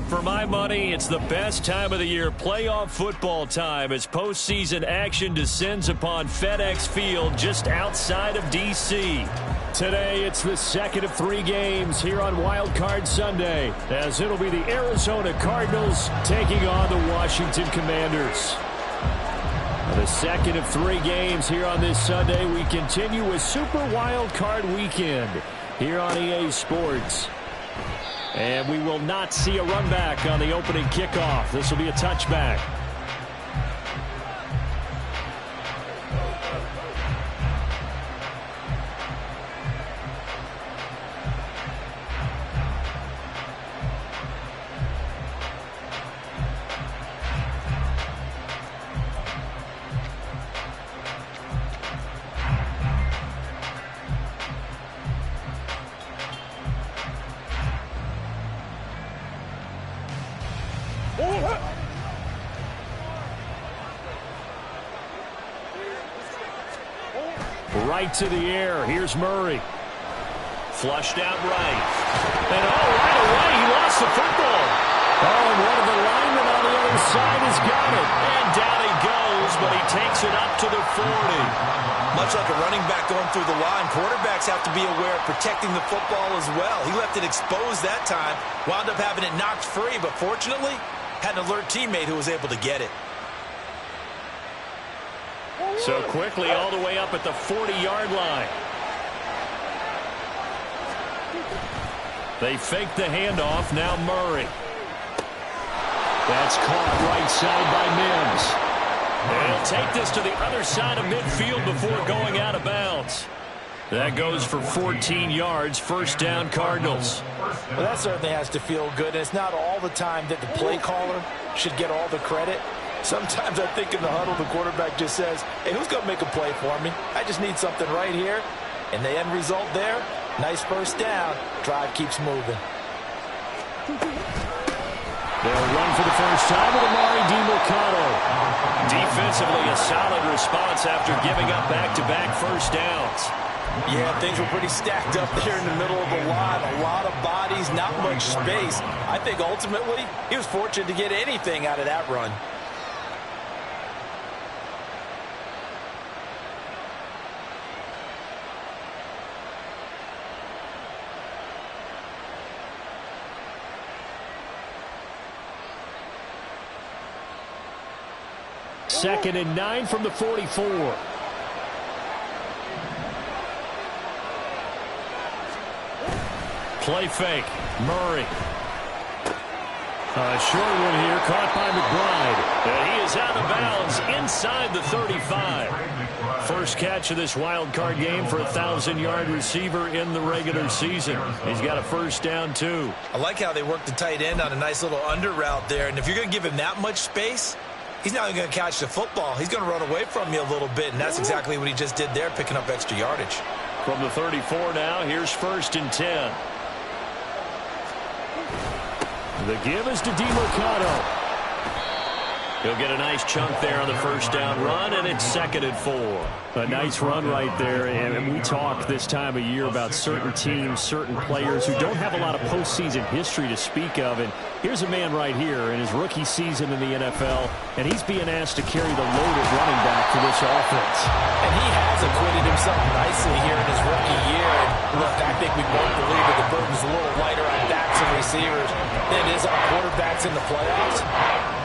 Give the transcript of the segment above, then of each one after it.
For my money, it's the best time of the year, playoff football time, as postseason action descends upon FedEx Field just outside of D.C. Today, it's the second of 3 games here on Wild Card Sunday, as it'll be the Arizona Cardinals taking on the Washington Commanders. The second of 3 games here on this Sunday. We continue with Super Wild Card Weekend here on EA Sports. And we will not see a run back on the opening kickoff. This will be a touchback. Right to the air. Here's Murray. Flushed out right. And right away, he lost the football. And one of the linemen on the other side has got it. And down he goes, but he takes it up to the 40. Much like a running back going through the line, quarterbacks have to be aware of protecting the football as well. He left it exposed that time, wound up having it knocked free, but fortunately, had an alert teammate who was able to get it. So quickly all the way up at the 40-yard line. They fake the handoff. Now Murray. That's caught right side by Mims. And he'll take this to the other side of midfield before going out of bounds. That goes for 14 yards. First down, Cardinals. Well, that certainly has to feel good. And it's not all the time that the play caller should get all the credit. Sometimes I think in the huddle, the quarterback just says, hey, who's going to make a play for me? I just need something right here. And the end result there, nice first down. Drive keeps moving. They'll run for the first time with Amari DiMercato. Defensively, a solid response after giving up back-to-back first downs. Yeah, things were pretty stacked up there in the middle of the line. A lot of bodies, not much space. I think ultimately he was fortunate to get anything out of that run. Second and 9 from the 44. Play fake. Murray. A short one here, caught by McBride. And he is out of bounds inside the 35. First catch of this wild card game for a 1,000-yard receiver in the regular season. He's got a first down, too. I like how they work the tight end on a nice little under route there. And if you're going to give him that much space, he's not going to catch the football. He's going to run away from you a little bit, and that's exactly what he just did there, picking up extra yardage. From the 34 now, here's first and 10. The give is to DiMercato. He'll get a nice chunk there on the first down run, and it's second and 4. A nice run right there, and we talk this time of year about certain teams, certain players who don't have a lot of postseason history to speak of, and here's a man right here in his rookie season in the NFL, and he's being asked to carry the load of running back for this offense. And he has acquitted himself nicely here in his rookie year. And look, I think we both believe that the burden's a little lighter on backs and receivers than it is on quarterbacks in the playoffs.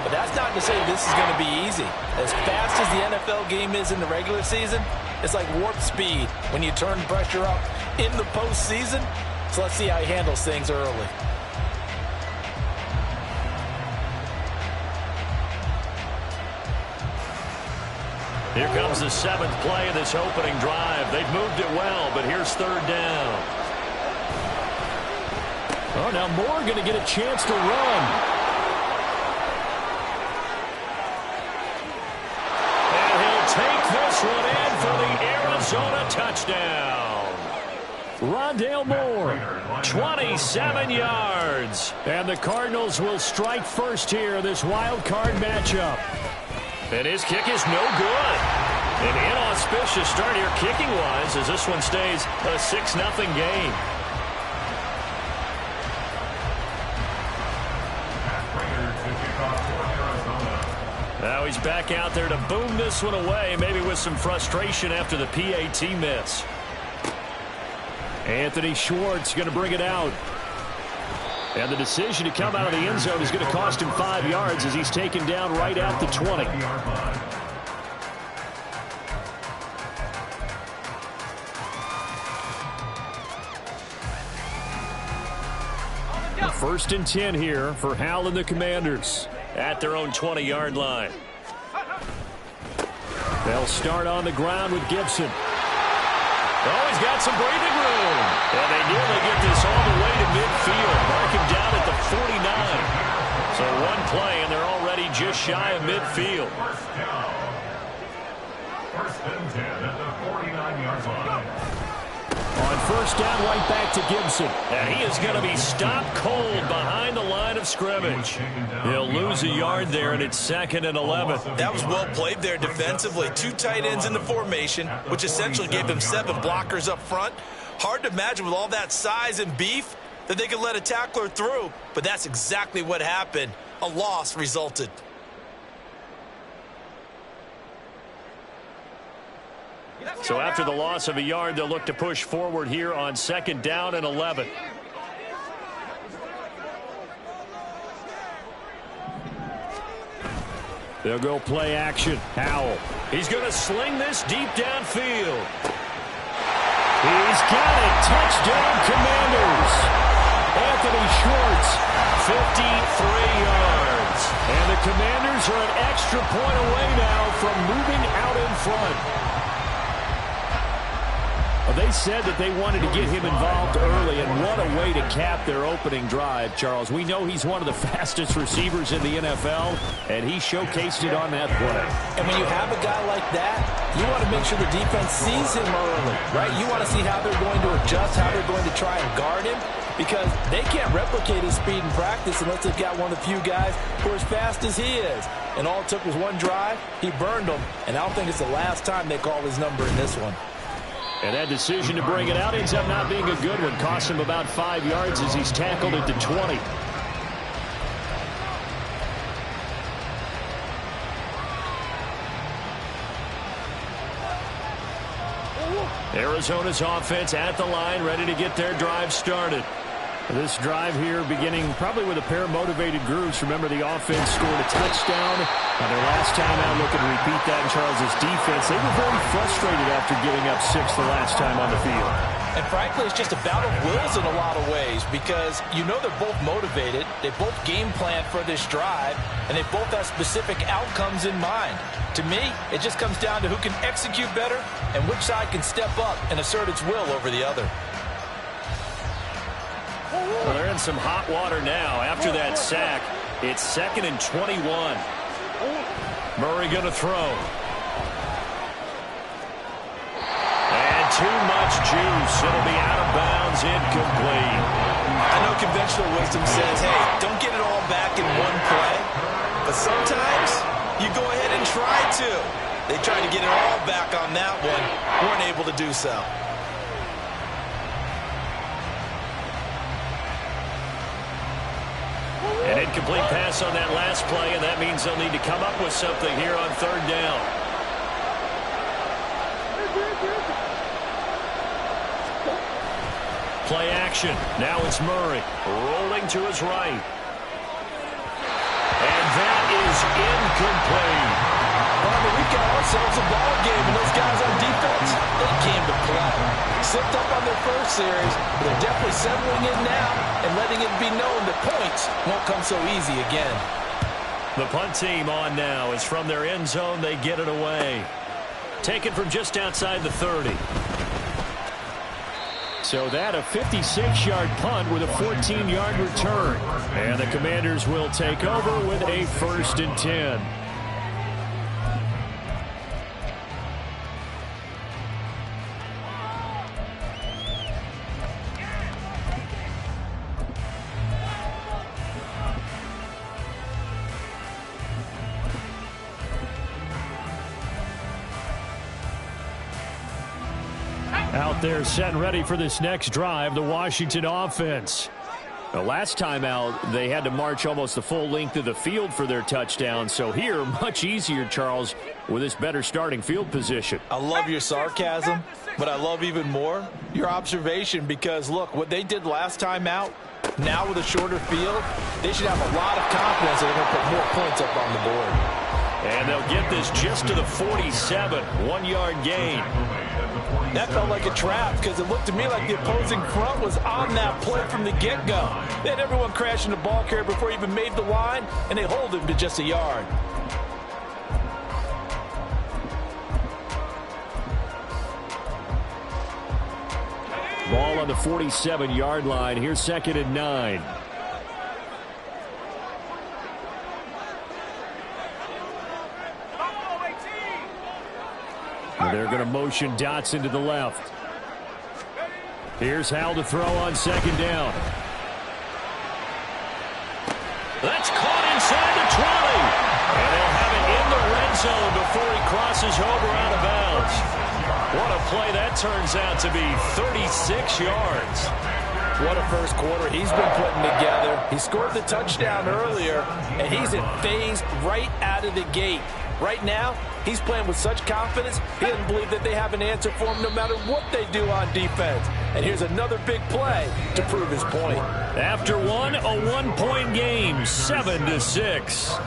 But that's not to say this is going to be easy. As fast as the NFL game is in the regular season, it's like warp speed when you turn pressure up in the postseason. So let's see how he handles things early. Here comes the 7th play of this opening drive. They've moved it well, but here's third down. Oh, now Moore going to get a chance to run. And he'll take this one in for the Arizona touchdown. Rondale Moore, 27 yards. And the Cardinals will strike first here, this wild card matchup. And his kick is no good. An inauspicious start here kicking-wise as this one stays a 6-0 game. Now he's back out there to boom this one away, maybe with some frustration after the PAT miss. Anthony Schwartz going to bring it out. And the decision to come out of the end zone is going to cost him 5 yards as he's taken down right at the 20. First and 10 here for Hal and the Commanders at their own 20-yard line. They'll start on the ground with Gibson. Oh, he's got some breathing room. And they nearly get this all the way to midfield. Mark him down at the 49. So one play, and they're already just shy of midfield. First and 10 at the 49-yard line. On first down, right back to Gibson. And he is going to be stopped cold behind the line of scrimmage. He'll lose a yard there, and it's 2nd and 11. That was well played there defensively. 2 tight ends in the formation, which essentially gave them 7 blockers up front. Hard to imagine with all that size and beef that they could let a tackler through, but that's exactly what happened. A loss resulted. So after the loss of a yard, they'll look to push forward here on 2nd down and 11. They'll go play action. Howell. He's going to sling this deep downfield. He's got it. Touchdown, Commanders. Anthony Schwartz, 53 yards. And the Commanders are an extra point away now from moving out in front. They said that they wanted to get him involved early, and what a way to cap their opening drive, Charles. We know he's one of the fastest receivers in the NFL, and he showcased it on that play. And when you have a guy like that, you want to make sure the defense sees him early, right? You want to see how they're going to adjust, how they're going to try and guard him, because they can't replicate his speed in practice unless they've got one of the few guys who are as fast as he is. And all it took was one drive. He burned them, and I don't think it's the last time they call his number in this one. And that decision to bring it out ends up not being a good one. Costs him about 5 yards as he's tackled at the 20. Arizona's offense at the line, ready to get their drive started. This drive here beginning probably with a pair of motivated groups. Remember, the offense scored a touchdown on their last time out. Looking to repeat that in Charles' defense. They were very frustrated after giving up 6 the last time on the field. And frankly, it's just a battle of wills in a lot of ways, because you know they're both motivated. They both game plan for this drive, and they both have specific outcomes in mind. To me, it just comes down to who can execute better and which side can step up and assert its will over the other. Well, they're in some hot water now. After that sack, it's 2nd and 21. Murray going to throw. And too much juice. It'll be out of bounds, incomplete. I know conventional wisdom says, hey, don't get it all back in one play. But sometimes you go ahead and try to. They tried to get it all back on that one. Weren't able to do so. An incomplete pass on that last play, and that means they'll need to come up with something here on 3rd down. Play action. Now it's Murray rolling to his right. And that is incomplete. Well, we've got ourselves a ball game, and those guys on defense, they came to play. Slipped up on their first series, but they're definitely settling in now and letting it be known that points won't come so easy again. The punt team on now. As from their end zone, they get it away. Taken from just outside the 30. So that a 56-yard punt with a 14-yard return. And the Commanders will take over with a 1st and 10. Out there set and ready for this next drive, the Washington offense. The last time out, they had to march almost the full length of the field for their touchdown. So here, much easier, Charles, with this better starting field position. I love your sarcasm, but I love even more your observation because, look, what they did last time out, now with a shorter field, they should have a lot of confidence that they're going to put more points up on the board. And they'll get this just to the 47, 1-yard gain. That felt like a trap because it looked to me like the opposing front was on that play from the get-go. They had everyone crashing the ball carrier before he even made the line, and they hold him to just a yard. Ball on the 47-yard line. Here's 2nd and 9. They're going to motion Dotson to the left. Here's Howell to throw on 2nd down. That's caught inside the 20. And they'll have it in the red zone before he crosses over out of bounds. What a play that turns out to be, 36 yards. What a first quarter he's been putting together. He scored the touchdown earlier, and he's in phase right out of the gate. Right now, he's playing with such confidence, he doesn't believe that they have an answer for him no matter what they do on defense. And here's another big play to prove his point. After one, a 1-point game, 7-6.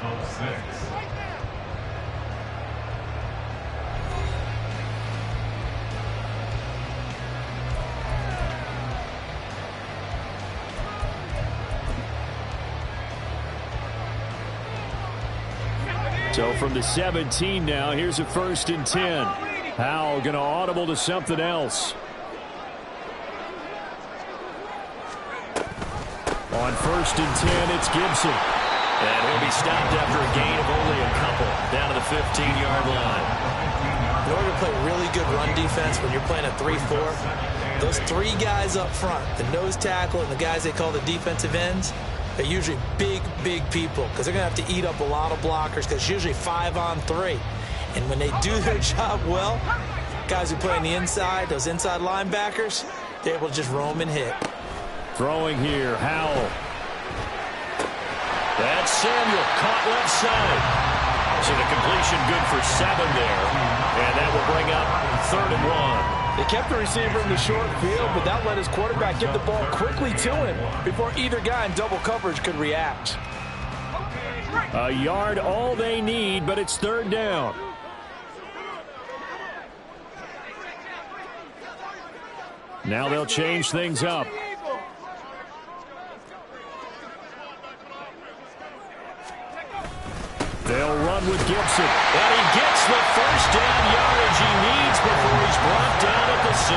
So from the 17 now, here's a 1st and 10. Howell going to audible to something else. On 1st and 10, it's Gibson. And he'll be stopped after a gain of only a couple, down to the 15-yard line. In order to play really good run defense when you're playing a 3-4, those 3 guys up front, the nose tackle and the guys they call the defensive ends, they're usually big, big people because they're going to have to eat up a lot of blockers because it's usually 5-on-3. And when they do their job well, guys who play on the inside, those inside linebackers, they're able to just roam and hit. Throwing here, Howell. That's Samuel, caught left side. So the completion good for 7 there. And that will bring up 3rd and 1. They kept the receiver in the short field, but that let his quarterback get the ball quickly to him before either guy in double coverage could react. A yard all they need, but it's 3rd down. Now they'll change things up. They'll run with Gibson. And he gets the 1st down yardage he needs before he's brought down at the 6.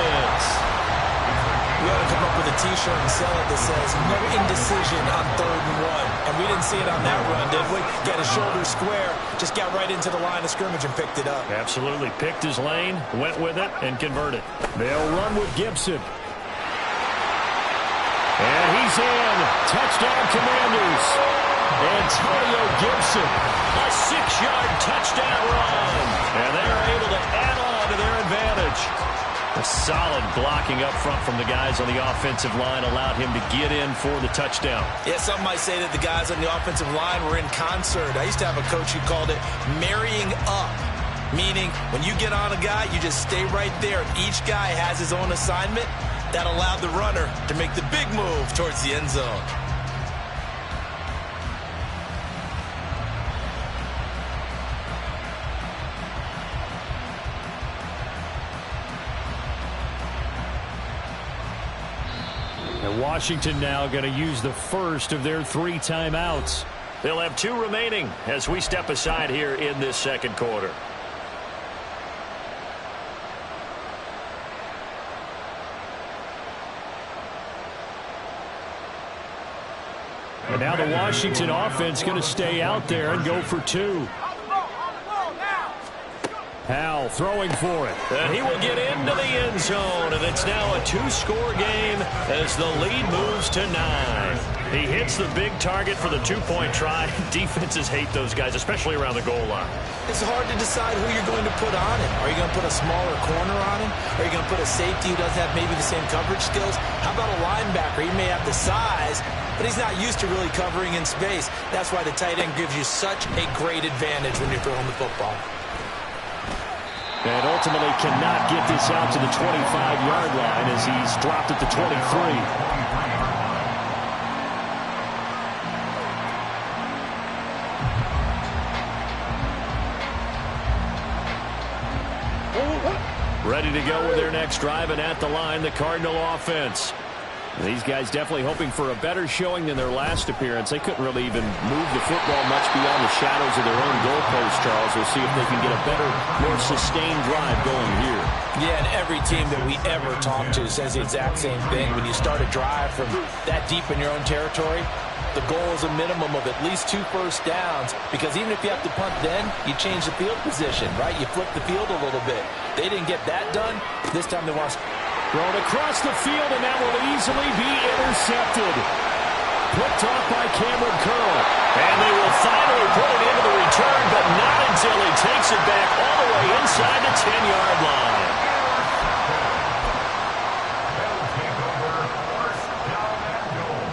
We ought to come up with a T-shirt and sell it that says, no indecision on 3rd and 1. And we didn't see it on that run, did we? Got his shoulder square, just got right into the line of scrimmage and picked it up. Absolutely. Picked his lane, went with it, and converted. They'll run with Gibson. And he's in. Touchdown, Commanders. Antonio Gibson, a 6-yard touchdown run. And they're able to add on to their advantage. A solid blocking up front from the guys on the offensive line allowed him to get in for the touchdown. Yeah, some might say that the guys on the offensive line were in concert. I used to have a coach who called it marrying up, meaning when you get on a guy, you just stay right there. Each guy has his own assignment. That allowed the runner to make the big move towards the end zone. And Washington now going to use the first of their 3 timeouts. They'll have 2 remaining as we step aside here in this 2nd quarter. And now the Washington offense going to stay out there and go for 2. Howell throwing for it. And he will get into the end zone. And it's now a 2-score game as the lead moves to 9. He hits the big target for the two-point try. Defenses hate those guys, especially around the goal line. It's hard to decide who you're going to put on him. Are you going to put a smaller corner on him? Are you going to put a safety who doesn't have maybe the same coverage skills? How about a linebacker? He may have the size, but he's not used to really covering in space. That's why the tight end gives you such a great advantage when you're throwing the football. And ultimately cannot get this out to the 25-yard line as he's dropped at the 23. Ready to go with their next drive, and at the line, the Cardinal offense. These guys definitely hoping for a better showing than their last appearance. They couldn't really even move the football much beyond the shadows of their own goalpost, Charles. We'll see if they can get a better, more sustained drive going here. Yeah, and every team that we ever talk to says the exact same thing. When you start a drive from that deep in your own territory, the goal is a minimum of at least 2 first downs, because even if you have to punt then, you change the field position, right? You flip the field a little bit. They didn't get that done. This time they want to... Thrown across the field, and that will easily be intercepted. Picked off by Cameron Curl. And they will finally put it into the return, but not until he takes it back all the way inside the 10-yard line. They'll take over first down and goal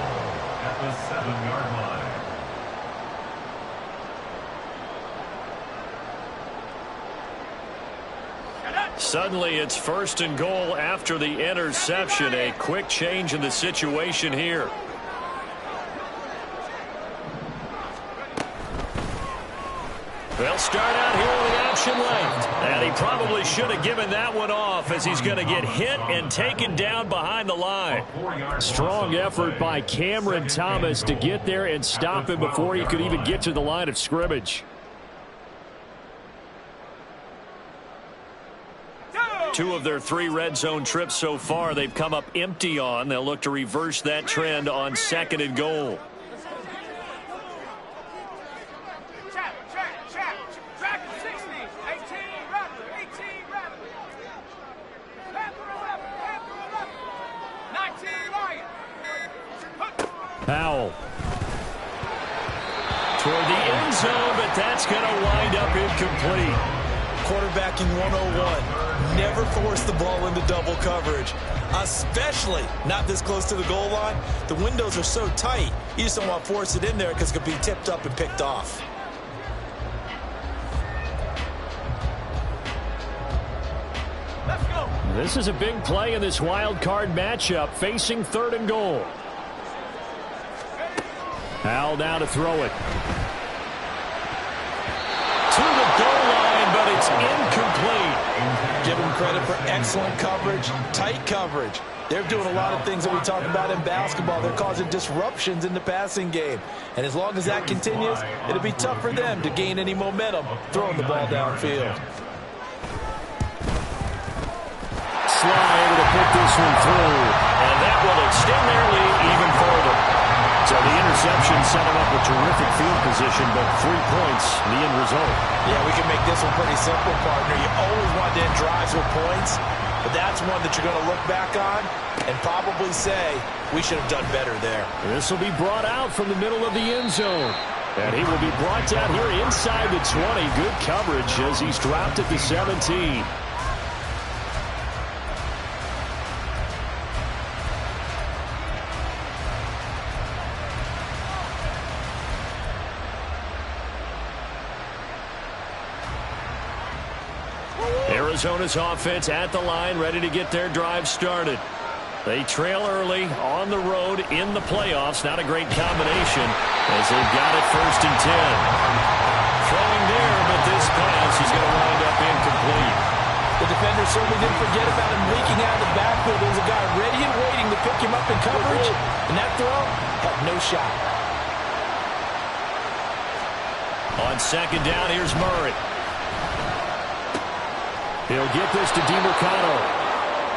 at the 7-yard line. Suddenly it's first and goal after the interception. A quick change in the situation here. They'll start out here with option left. And he probably should have given that one off, as he's going to get hit and taken down behind the line. Strong effort by Cameron Thomas to get there and stop him before he could even get to the line of scrimmage. Two of their 3 red zone trips so far they've come up empty on. They'll look to reverse that trend on second and goal. Powell toward the end zone, but that's going to wind up incomplete. Quarterbacking 101. Never force the ball into double coverage, especially not this close to the goal line. The windows are so tight, you just don't want to force it in there because it could be tipped up and picked off. Let's go. This is a big play in this wild card matchup, facing third and goal. Powell now to throw it. To the goal line, but it's incomplete. Give them credit for excellent coverage, tight coverage. They're doing a lot of things that we talk about in basketball. They're causing disruptions in the passing game. And as long as that continues, it'll be tough for them to gain any momentum throwing the ball downfield. Sly able to put this one through. And that will extend their lead even further. So the interception set him up with terrific field position, but 3 points, the end result. Yeah, we can make this one pretty simple, partner. You always want to end drives with points, but that's one that you're going to look back on and probably say, we should have done better there. This will be brought out from the middle of the end zone. And he will be brought down here inside the 20. Good coverage as he's dropped at the 17. Arizona's offense at the line, ready to get their drive started. They trail early on the road in the playoffs. Not a great combination as they've got it first and 10. Throwing there, but this pass is going to wind up incomplete. The defender certainly didn't forget about him leaking out of the backfield. There was a guy ready and waiting to pick him up in coverage, and that throw had no shot. On second down, here's Murray. He'll get this to DiMercado.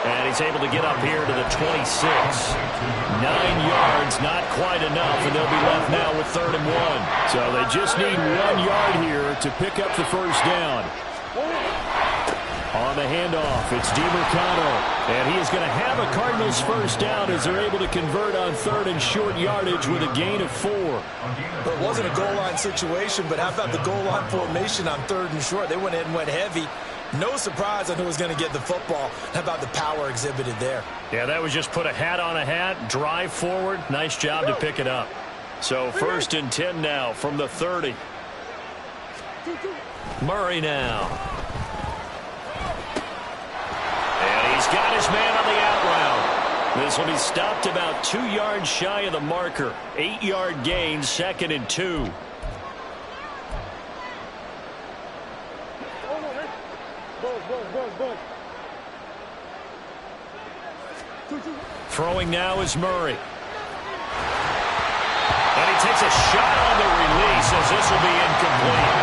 And he's able to get up here to the 26. 9 yards, not quite enough, and they'll be left now with 3rd and 1. So they just need 1 yard here to pick up the first down. On the handoff, it's DiMercado. And he is going to have a Cardinals first down as they're able to convert on 3rd and short yardage with a gain of 4. But it wasn't a goal line situation, but how about the goal line formation on 3rd and short? They went ahead and went heavy. No surprise on who was going to get the football. How about the power exhibited there? Yeah, that was just put a hat on a hat, drive forward. Nice job to pick it up. So 1st and 10 now from the 30. Murray now. And he's got his man on the out route. This will be stopped about 2 yards shy of the marker. 8-yard gain, 2nd and 2. Throwing now is Murray. And he takes a shot on the release as this will be incomplete.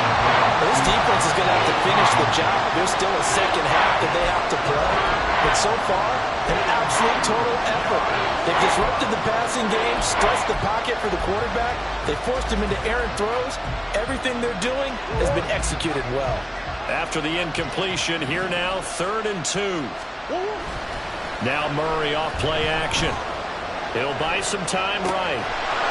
This defense is going to have to finish the job. There's still a second half that they have to play. But so far, an absolute total effort. They've disrupted the passing game, stressed the pocket for the quarterback. They forced him into errant throws. Everything they're doing has been executed well. After the incompletion, here now, 3rd and 2. Now Murray off play action. He'll buy some time right.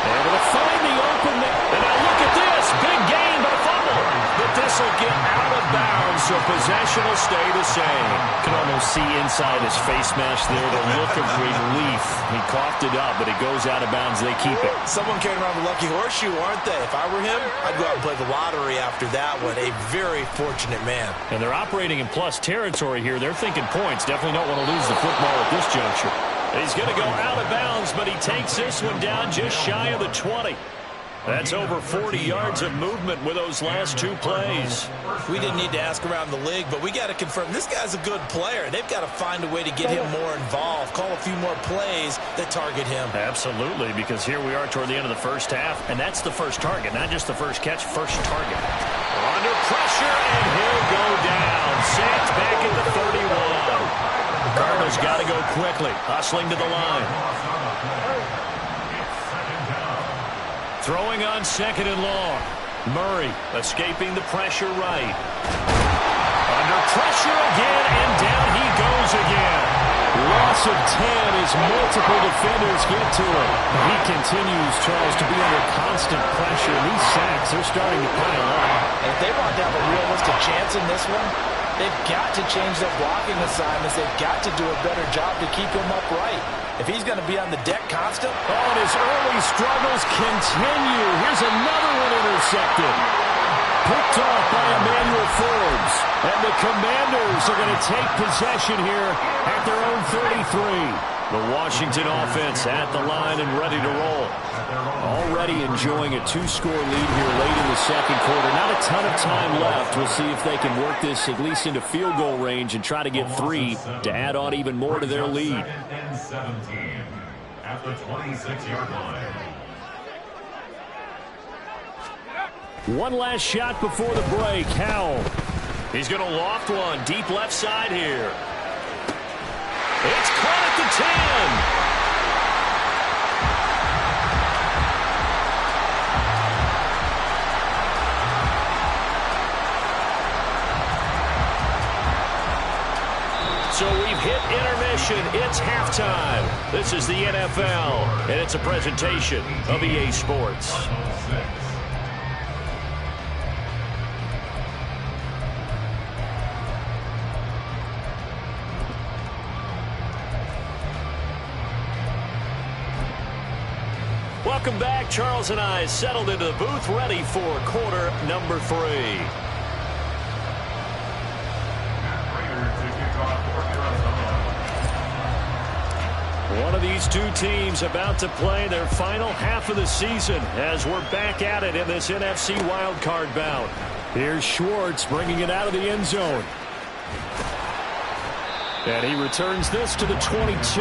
Able to find the opening. And now look at this. Big gain, but a fumble. But this will get out of bounds, so possession will stay the same. Can almost see inside his face mask there the look of relief. He coughed it up, but it goes out of bounds. They keep it. Someone carrying around the lucky horseshoe, aren't they? If I were him, I'd go out and play the lottery after that one. A very fortunate man. And they're operating in plus territory here. They're thinking points. Definitely don't want to lose the football at this juncture. He's going to go out of bounds, but he takes this one down just shy of the 20. That's over 40 yards of movement with those last 2 plays. We didn't need to ask around the league, but we got to confirm this guy's a good player. They've got to find a way to get him more involved, call a few more plays that target him. Absolutely, because here we are toward the end of the first half, and that's the first target, not just the first catch, first target. Under pressure, and he'll go down. Sacked back at the 31. The Cardinals got to go quickly, hustling to the line. Throwing on 2nd and long. Murray escaping the pressure right. Under pressure again, and down he goes again. Loss of 10 as multiple defenders get to him. He continues, Charles, to be under constant pressure. These sacks are starting to pile up. And if they want to have a realistic chance in this one, they've got to change their blocking assignments. They've got to do a better job to keep him upright. If he's going to be on the deck constant. Oh, and his early struggles continue. Here's another one intercepted. Picked off by Emmanuel Forbes. And the Commanders are going to take possession here at their own 33. The Washington offense at the line and ready to roll. Already enjoying a 2-score lead here late in the second quarter. Not a ton of time left. We'll see if they can work this at least into field goal range and try to get 3 to add on even more to their lead. 2nd and 17 at the 26-yard line. One last shot before the break. Howell. He's going to loft one deep left side here. It's caught at the 10. So we've hit intermission. It's halftime. This is the NFL, and it's a presentation of EA Sports. Welcome back. Charles and I settled into the booth, ready for quarter number 3. One of these 2 teams about to play their final half of the season as we're back at it in this NFC wildcard bout. Here's Schwartz bringing it out of the end zone. And he returns this to the 22.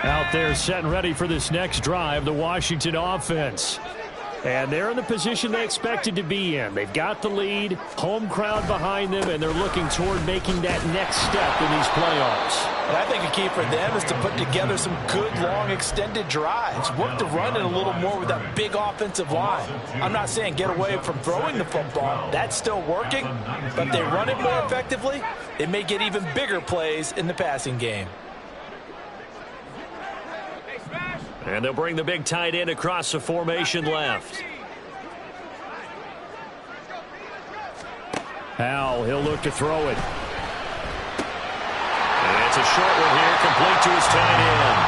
Out there set and ready for this next drive, the Washington offense. And they're in the position they expected to be in. They've got the lead, home crowd behind them, and they're looking toward making that next step in these playoffs. And I think a key for them is to put together some good, long, extended drives. Work the run in a little more with that big offensive line. I'm not saying get away from throwing the football. That's still working. But if they run it more effectively, it may get even bigger plays in the passing game. And they'll bring the big tight end across the formation left. Howell, he'll look to throw it. And it's a short one here, complete to his tight end.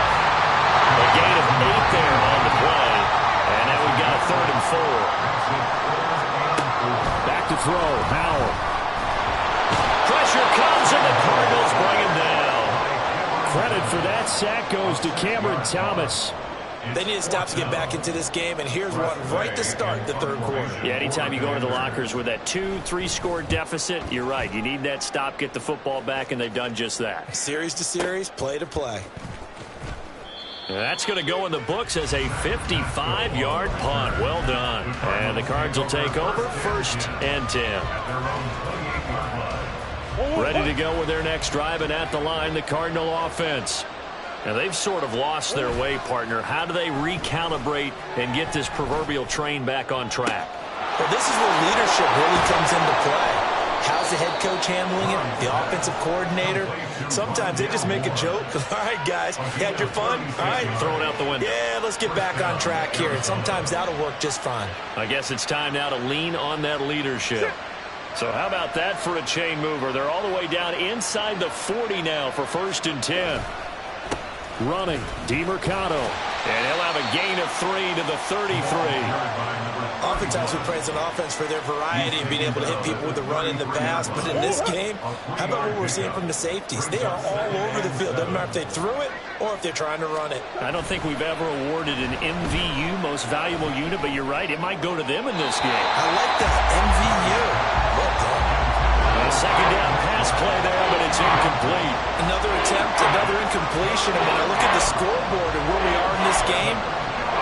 A gain of 8 there on the play. And now we've got a 3rd and 4. Back to throw, Howell. Pressure comes, and the Cardinals bring him down. Credit for that sack goes to Cameron Thomas. They need to stop to get back into this game, and here's one right to start the 3rd quarter. Yeah, anytime you go to the lockers with that 2-3 score deficit, you're right. You need that stop, get the football back, and they've done just that. Series to series, play to play. That's going to go in the books as a 55-yard punt. Well done. And the Cards will take over 1st and 10. Ready to go with their next drive, and at the line, the Cardinal offense. Now, they've sort of lost their way, partner. How do they recalibrate and get this proverbial train back on track? Well, this is where leadership really comes into play. How's the head coach handling it? The offensive coordinator? Sometimes they just make a joke. All right, guys, you had your fun? All right. Throw it out the window. Yeah, let's get back on track here. And sometimes that'll work just fine. I guess it's time now to lean on that leadership. So how about that for a chain mover? They're all the way down inside the 40 now for 1st and 10. Running, DeMercado. And he'll have a gain of 3 to the 33. Oftentimes we praise an offense for their variety and being able to hit people with the run and the pass. But in this game, how about what we're seeing from the safeties? They are all over the field. Doesn't matter if they threw it or if they're trying to run it. I don't think we've ever awarded an MVU, most valuable unit, but you're right. It might go to them in this game. I like that, MVU. Well done. A 2nd down pass play there, but it's incomplete. Another attempt, another incompletion. And when I look at the scoreboard and where we are in this game,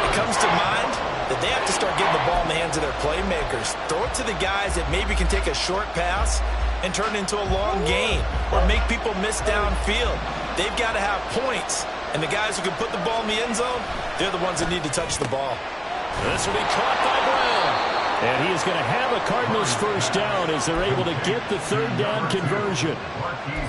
it comes to mind that they have to start getting the ball in the hands of their playmakers. Throw it to the guys that maybe can take a short pass and turn it into a long gain or make people miss downfield. They've got to have points. And the guys who can put the ball in the end zone, they're the ones that need to touch the ball. This will be caught by Brown. And he is going to have a Cardinals 1st down as they're able to get the 3rd down conversion.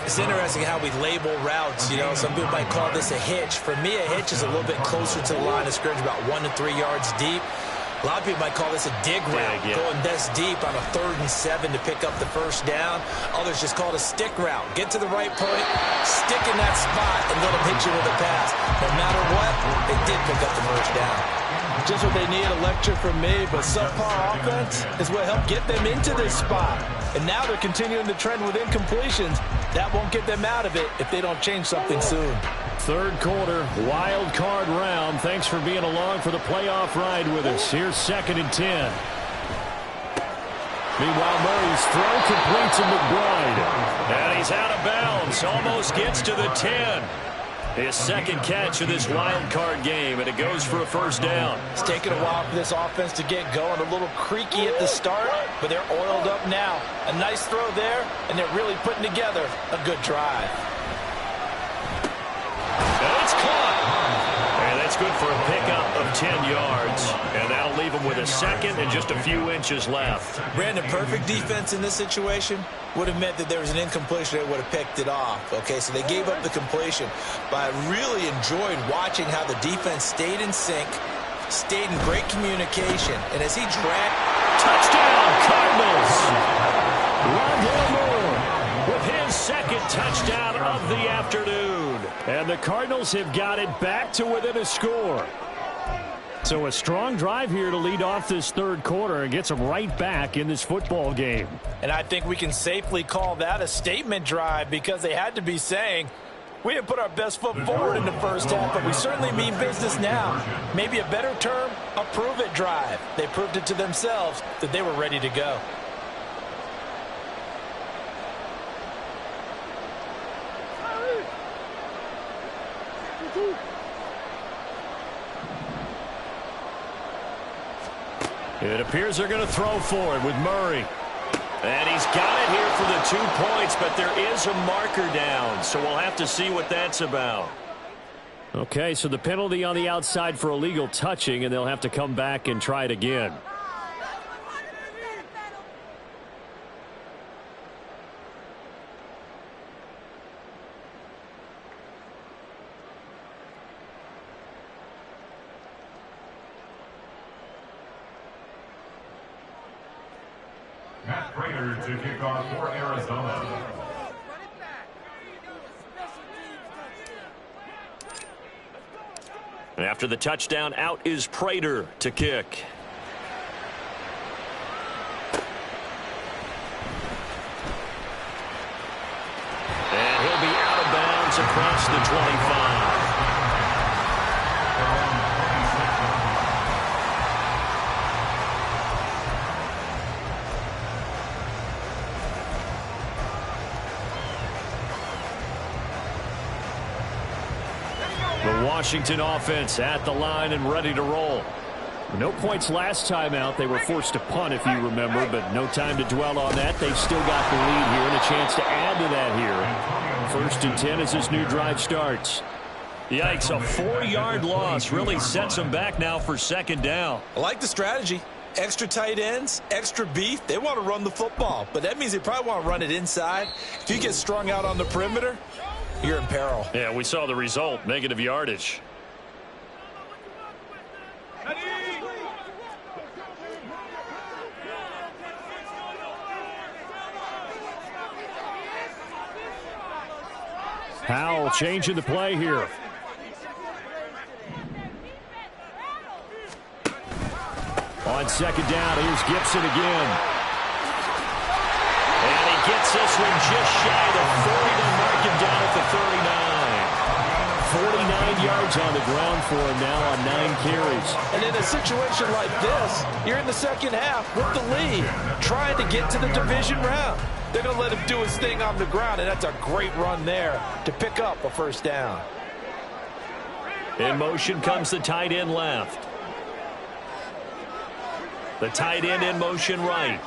It's interesting how we label routes. You know, some people might call this a hitch. For me, a hitch is a little bit closer to the line of scrimmage, about 1 to 3 yards deep. A lot of people might call this a dig route, going this deep on a 3rd and 7 to pick up the 1st down. Others just call it a stick route. Get to the right point, stick in that spot, and let them hit you with a pass. No matter what, they did pick up the 1st down. Just what they need, a lecture from me, but subpar offense is what helped get them into this spot. And now they're continuing the trend with incompletions. That won't get them out of it if they don't change something soon. 3rd quarter, wild card round. Thanks for being along for the playoff ride with us. Here's 2nd and 10. Meanwhile, Murray's throw complete to McBride. And he's out of bounds. Almost gets to the 10. His 2nd catch of this wild card game, and it goes for a 1st down. It's taken a while for this offense to get going. A little creaky at the start, but they're oiled up now. A nice throw there, and they're really putting together a good drive. And it's caught. And that's good for a pickup of 10 yards. And that'll leave them with a 2nd and just a few inches left. Brandon, perfect defense in this situation would have meant that there was an incompletion. They would have picked it off. Okay, so they gave up the completion. But I really enjoyed watching how the defense stayed in sync, stayed in great communication. And as he dragged... Touchdown, Cardinals! Rondale Moore with his 2nd touchdown of the afternoon. And the Cardinals have got it back to within a score. So a strong drive here to lead off this 3rd quarter and gets them right back in this football game. And I think we can safely call that a statement drive because they had to be saying, we didn't put our best foot forward in the 1st half, but we certainly mean business now. Maybe a better term, a prove-it drive. They proved it to themselves that they were ready to go. It appears they're going to throw for it with Murray. And he's got it here for the 2 points, but there is a marker down, so we'll have to see what that's about. Okay, so the penalty on the outside for illegal touching, and they'll have to come back and try it again. Matt Prater to kick off for Arizona. After the touchdown, out is Prater to kick. And he'll be out of bounds across the 25. The Washington offense at the line and ready to roll. No points last time out. They were forced to punt, if you remember, but no time to dwell on that. They've still got the lead here and a chance to add to that here. 1st and 10 as this new drive starts. Yikes, a 4-yard loss really sets them back now for 2nd down. I like the strategy. Extra tight ends, extra beef. They want to run the football, but that means they probably want to run it inside. If you get strung out on the perimeter, you're in peril. Yeah, we saw the result, negative yardage. Howell changing the play here. On 2nd down, here's Gibson again. And he gets this one just shy of the 40 to mark him down at the 39. 49 yards on the ground for him now on 9 carries. And in a situation like this, you're in the 2nd half with the lead, trying to get to the division round. They're going to let him do his thing on the ground, and that's a great run there to pick up a 1st down. In motion comes the tight end left. The tight end in motion right.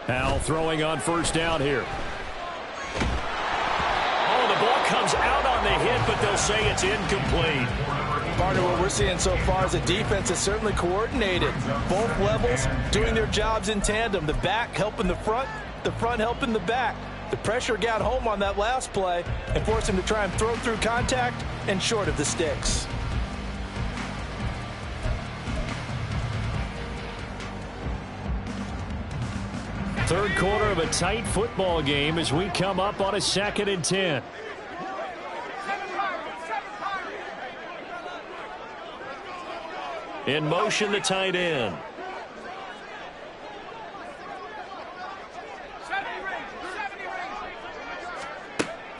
Howell throwing on 1st down here. Oh, the ball comes out on the hit, but they'll say it's incomplete. Partner, what we're seeing so far is the defense is certainly coordinated. Both levels doing their jobs in tandem. The back helping the front helping the back. The pressure got home on that last play and forced him to try and throw through contact and short of the sticks. Third quarter of a tight football game as we come up on a 2nd and 10. In motion, the tight end.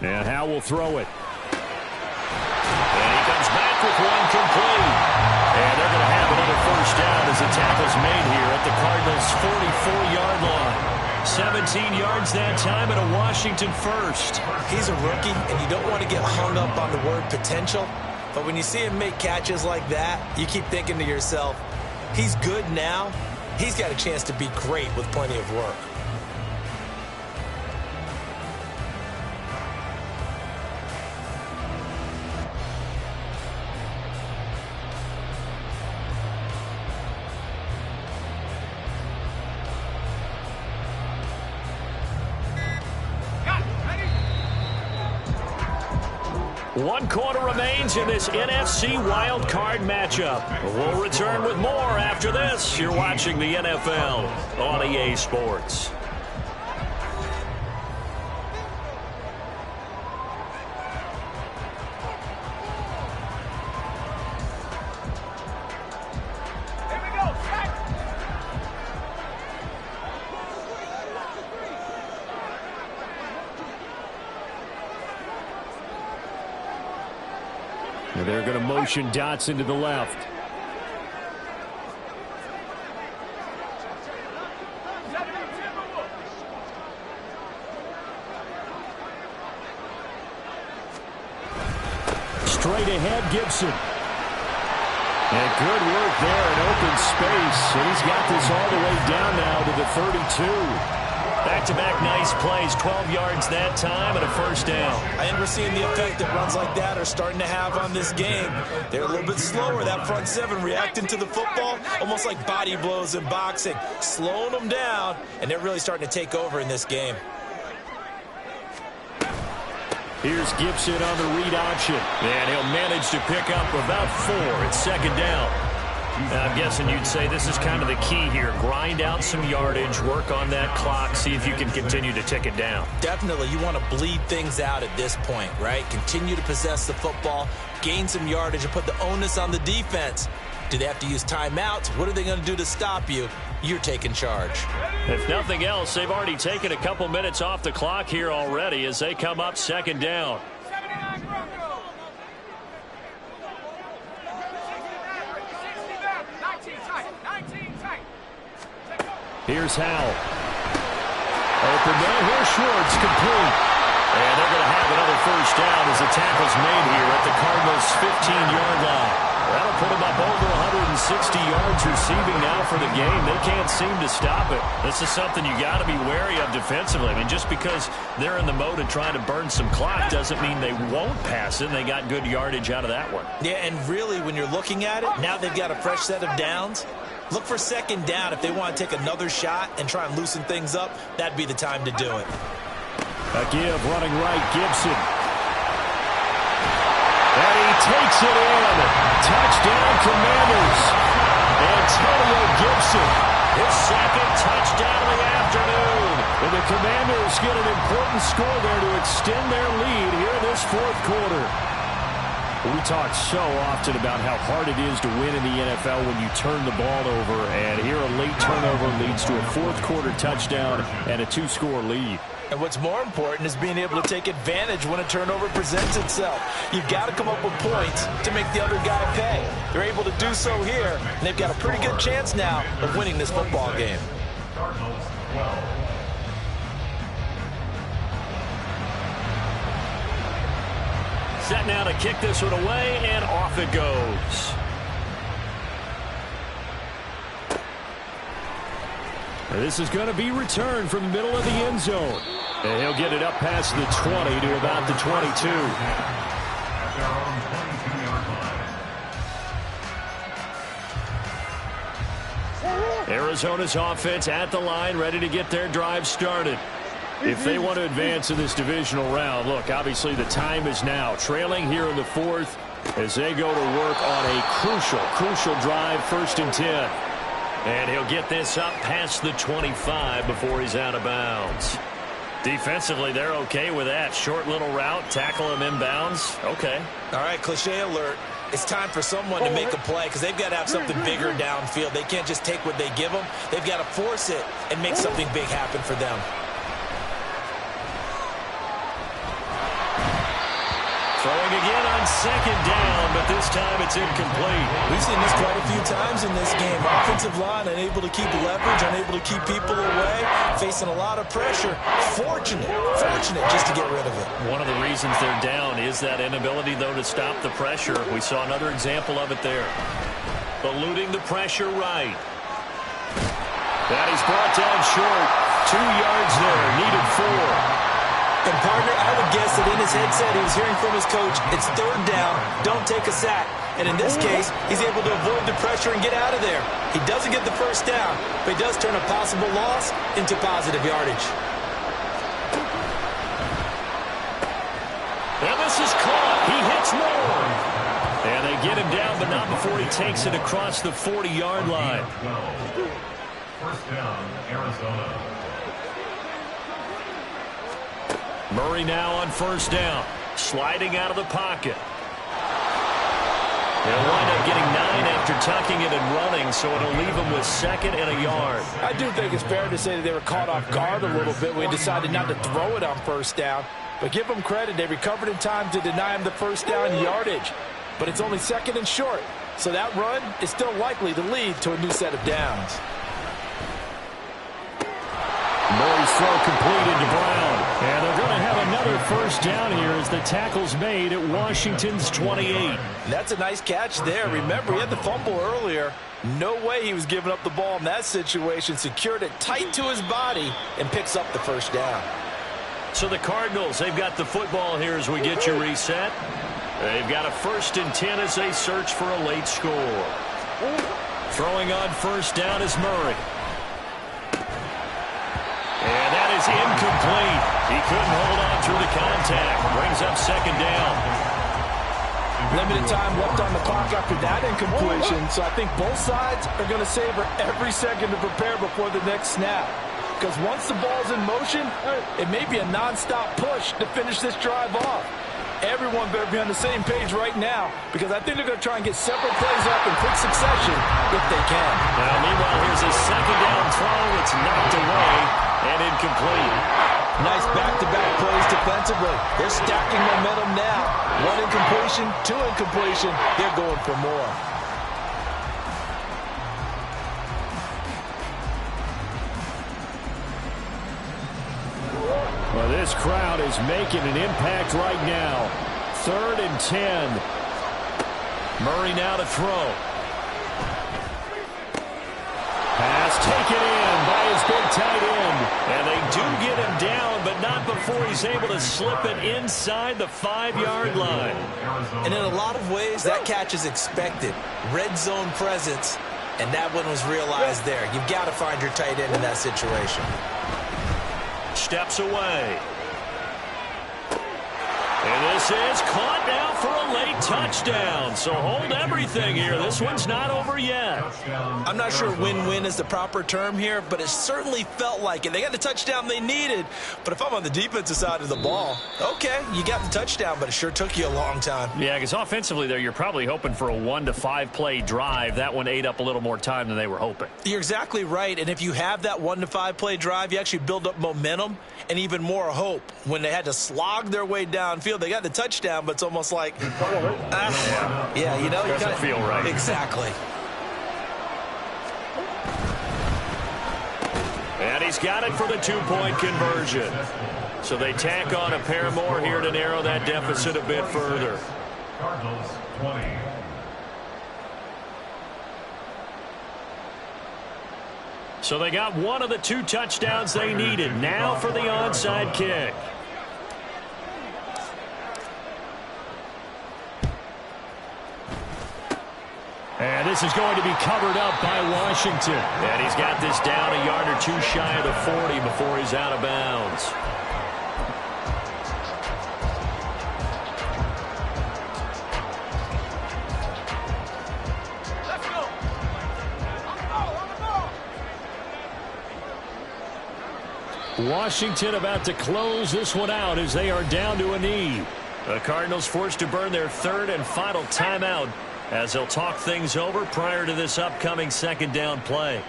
And Howell will throw it. And he comes back with one complete. And they're going to have another 1st down as the tackle's made here at the Cardinals' 44-yard line. 17 yards that time and a Washington 1st. He's a rookie, and you don't want to get hung up on the word potential. But when you see him make catches like that, you keep thinking to yourself, he's good now. He's got a chance to be great with plenty of work. One quarter remains in this NFC Wild Card matchup. We'll return with more after this. You're watching the NFL on EA Sports. And they're going to motion Dotson to the left. straight ahead, Gibson. And good work there in open space. And he's got this all the way down now to the 32. Back-to-back nice plays, 12 yards that time and a first down. And we're seeing the effect that runs like that are starting to have on this game. They're a little bit slower, that front seven, reacting to the football, almost like body blows in boxing, slowing them down, and they're really starting to take over in this game. Here's Gibson on the read option, and he'll manage to pick up about 4. It's second down. I'm guessing you'd say this is kind of the key here. Grind out some yardage, work on that clock, see if you can continue to tick it down. Definitely. You want to bleed things out at this point, right? Continue to possess the football, gain some yardage, and put the onus on the defense. Do they have to use timeouts? What are they going to do to stop you? You're taking charge. If nothing else, they've already taken a couple minutes off the clock here already as they come up second down. Here's Howell. Open man. Here's Schwartz, complete. And they're going to have another first down as the tackle's made here at the Cardinals' 15-yard line. That'll put them up over 160 yards receiving now for the game. They can't seem to stop it. This is something you got to be wary of defensively. I mean, just because they're in the mode of trying to burn some clock doesn't mean they won't pass it. And they got good yardage out of that one. Yeah, and really, when you're looking at it, now they've got a fresh set of downs. Look for second down if they want to take another shot and try and loosen things up. That'd be the time to do it. A give running right, Gibson. And he takes it in. Touchdown, Commanders. Antonio Gibson, his second touchdown of the afternoon. And the Commanders get an important score there to extend their lead here in this fourth quarter. We talk so often about how hard it is to win in the NFL when you turn the ball over. And here a late turnover leads to a fourth quarter touchdown and a 2-score lead. And what's more important is being able to take advantage when a turnover presents itself. You've got to come up with points to make the other guy pay. They're able to do so here, and they've got a pretty good chance now of winning this football game. Cardinals 12. Set now to kick this one away, and off it goes. And this is going to be returned from the middle of the end zone. And he'll get it up past the 20 to about the 22. Arizona's offense at the line, ready to get their drive started. If they want to advance in this divisional round, look, obviously the time is now. Trailing here in the fourth as they go to work on a crucial drive, 1st and 10. And he'll get this up past the 25 before he's out of bounds. Defensively, they're okay with that. Short little route, tackle him inbounds. Okay. All right, cliche alert. It's time for someone to make a play because they've got to have something bigger downfield. They can't just take what they give them. They've got to force it and make something big happen for them. Throwing again on second down, but this time it's incomplete. We've seen this quite a few times in this game. Offensive line unable to keep leverage, unable to keep people away, facing a lot of pressure. Fortunate just to get rid of it. One of the reasons they're down is that inability, though, to stop the pressure. We saw another example of it there. Eluding the pressure right. That is brought down short. 2 yards there, needed 4. And, partner, I would guess that in his headset he was hearing from his coach, it's 3rd down, don't take a sack. And in this case, he's able to avoid the pressure and get out of there. He doesn't get the first down, but he does turn a possible loss into positive yardage. And this is caught. He hits more. And they get him down, but not before he takes it across the 40-yard line. 1st down, Arizona. Murray now on 1st down, sliding out of the pocket. They'll wind up getting 9 after tucking it and running, so it'll leave them with 2nd and a yard. I do think it's fair to say that they were caught off guard a little bit when we decided not to throw it on 1st down. But give them credit, they recovered in time to deny him the 1st down yardage. But it's only 2nd and short, so that run is still likely to lead to a new set of downs. Murray's throw completed to Brown. And they're going to have another first down here as the tackle's made at Washington's 28. That's a nice catch there. Remember, he had the fumble earlier. No way he was giving up the ball in that situation. Secured it tight to his body and picks up the first down. So the Cardinals, they've got the football here as we get you reset. They've got a 1st and 10 as they search for a late score. Throwing on first down is Murray. And that is incomplete. He couldn't hold on through the contact. Brings up second down. Limited time left on the clock after that incompletion, so I think both sides are going to savor every second to prepare before the next snap. Because once the ball's in motion, it may be a non-stop push to finish this drive off. Everyone better be on the same page right now, because I think they're going to try and get several plays up in quick succession if they can. Now, meanwhile, here's a second down throw. It's knocked away and incomplete. Nice back-to-back plays defensively. They're stacking momentum now. 1 incompletion, 2 incompletion. They're going for more. Well, this crowd is making an impact right now. 3rd and 10. Murray now to throw. Pass taken in by his big tight end. And they do get him down, but not before he's able to slip it inside the 5-yard line. And in a lot of ways, that catch is expected. Red zone presence, and that one was realized there. You've got to find your tight end in that situation. Steps away. And this is caught now for a late touchdown. So hold everything here. This one's not over yet. I'm not sure win-win is the proper term here, but it certainly felt like it. They got the touchdown they needed. But if I'm on the defensive side of the ball, okay, you got the touchdown, but it sure took you a long time. Yeah, because offensively there, you're probably hoping for a 1 to 5 play drive. That one ate up a little more time than they were hoping. You're exactly right. And if you have that 1 to 5 play drive, you actually build up momentum and even more hope. When they had to slog their way downfield, they got the touchdown, but it's almost like, yeah, you know, it doesn't feel right. Exactly. And he's got it for the 2-point conversion. So they tack on a pair more here to narrow that deficit a bit further. Cardinals 20. So they got one of the 2 touchdowns they needed. Now for the onside kick. And this is going to be covered up by Washington. And he's got this down a yard or 2 shy of the 40 before he's out of bounds. Washington about to close this one out as they are down to a knee. The Cardinals forced to burn their 3rd and final timeout as they'll talk things over prior to this upcoming 2nd down play.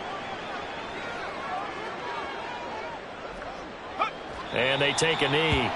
And they take a knee.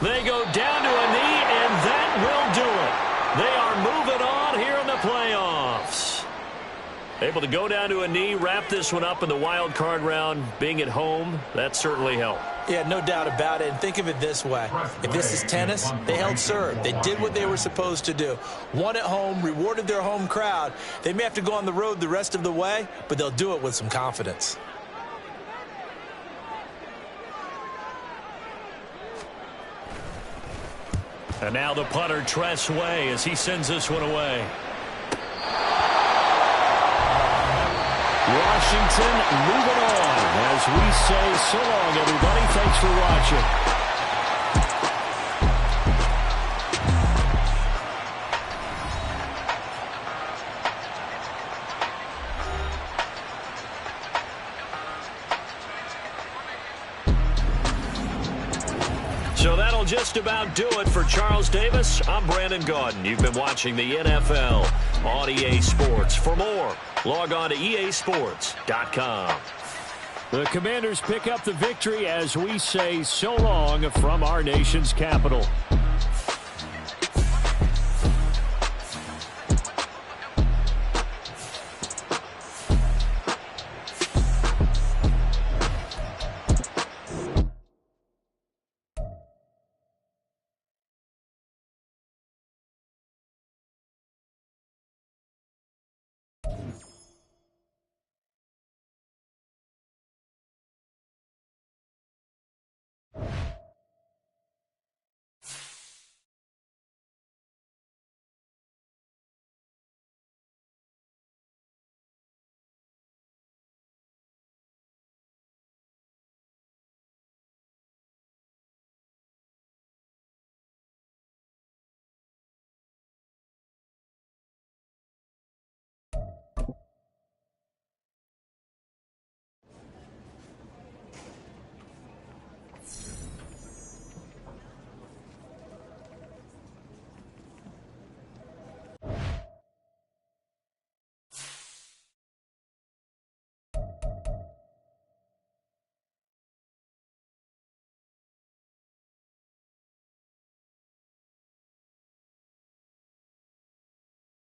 They go down to a knee, and that will do it. They are moving on here in the playoffs. Able to go down to a knee, wrap this one up in the wild card round. Being at home, that certainly helped. Yeah, no doubt about it. And think of it this way. If this is tennis, they held serve. They did what they were supposed to do. Won at home, rewarded their home crowd. They may have to go on the road the rest of the way, but they'll do it with some confidence. And now the punter, Tress Way, as he sends this one away. Washington moving on as we say so long, everybody. Thanks for watching. So that'll just about do it for Charles Davis. I'm Brandon Gaudin. You've been watching the NFL on EA Sports. For more, log on to easports.com. The Commanders pick up the victory as we say so long from our nation's capital.